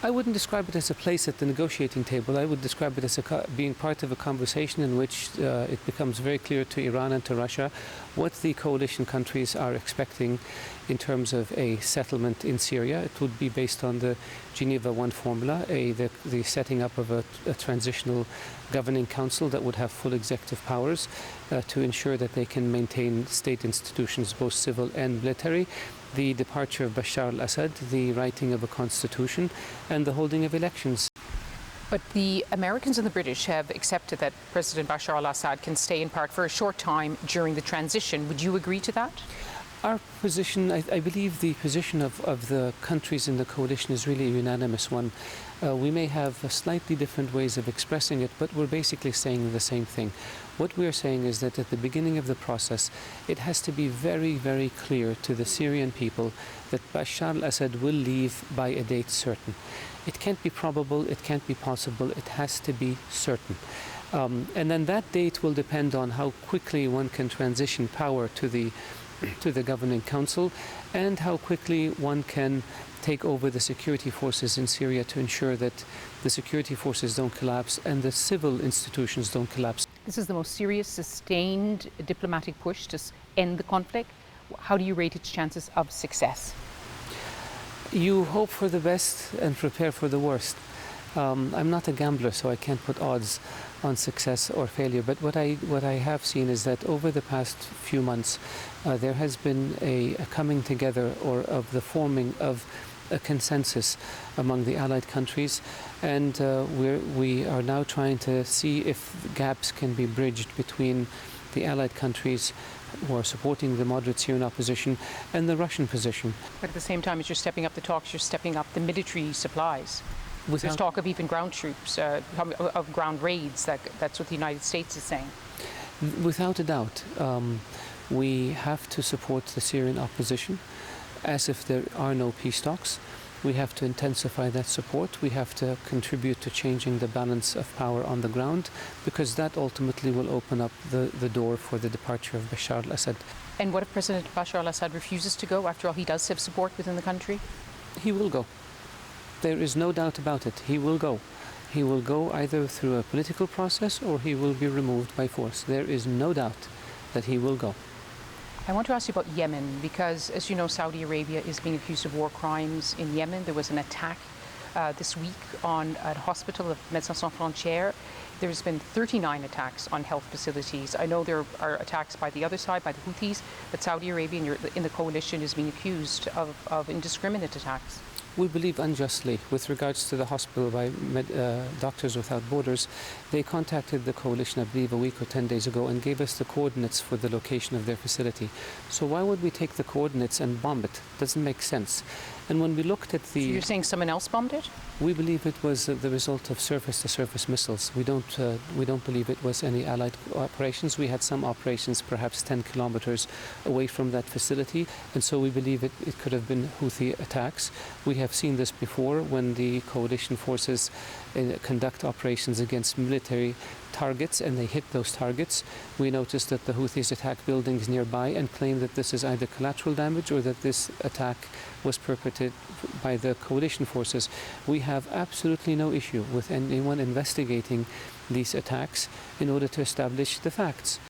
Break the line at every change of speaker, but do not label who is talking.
I wouldn't describe it as a place at the negotiating table. I would describe it as being part of a conversation in which it becomes very clear to Iran and to Russia what the coalition countries are expecting in terms of a settlement in Syria. It would be based on the Geneva I formula, the setting up of a transitional governing council that would have full executive powers to ensure that they can maintain state institutions, both civil and military, the departure of Bashar al-Assad, the writing of a constitution, and the holding of elections.
But the Americans and the British have accepted that President Bashar al-Assad can stay in part for a short time during the transition. Would you agree to that?
Our position, I believe the position of the countries in the coalition is really a unanimous one. We may have slightly different ways of expressing it, but we're basically saying the same thing. What we're saying is that at the beginning of the process, it has to be very, very clear to the Syrian people that Bashar al-Assad will leave by a date certain. It can't be probable, it can't be possible, it has to be certain. And then that date will depend on how quickly one can transition power to the governing council and how quickly one can take over the security forces in Syria to ensure that the security forces don't collapse and the civil institutions don't collapse.
This is the most serious, sustained diplomatic push to end the conflict. How do you rate its chances of success?
You hope for the best and prepare for the worst. I'm not a gambler, so I can't put odds on success or failure. But what I have seen is that over the past few months, there has been a coming together or of the forming of a consensus among the allied countries, and we are now trying to see if gaps can be bridged between the allied countries who are supporting the moderate Syrian opposition and the Russian position.
But at the same time as you're stepping up the talks, you're stepping up the military supplies. There's talk of even ground troops, of ground raids. That's what the United States is saying.
Without a doubt, we have to support the Syrian opposition as if there are no peace talks. We have to intensify that support. We have to contribute to changing the balance of power on the ground, because that ultimately will open up the door for the departure of Bashar al-Assad.
And what if President Bashar al-Assad refuses to go? After all, he does have support within the country.
He will go. There is no doubt about it. He will go. He will go either through a political process or he will be removed by force. There is no doubt that he will go.
I want to ask you about Yemen, because, as you know, Saudi Arabia is being accused of war crimes in Yemen. There was an attack this week on a hospital of Médecins Sans Frontières. There's been 39 attacks on health facilities. I know there are attacks by the other side, by the Houthis, but Saudi Arabia in the coalition is being accused of indiscriminate attacks.
We believe unjustly. With regards to the hospital by Doctors Without Borders, they contacted the coalition, I believe, a week or 10 days ago and gave us the coordinates for the location of their facility. So why would we take the coordinates and bomb it? Doesn't make sense. And when we looked at the...
So you're saying someone else bombed it?
We believe it was the result of surface-to-surface missiles. We don't believe it was any allied operations. We had some operations perhaps 10 kilometers away from that facility, and so we believe it could have been Houthi attacks. We have seen this before when the coalition forces conduct operations against military targets and they hit those targets. We noticed that the Houthis attack buildings nearby and claim that this is either collateral damage or that this attack was perpetrated by the coalition forces. We have absolutely no issue with anyone investigating these attacks in order to establish the facts.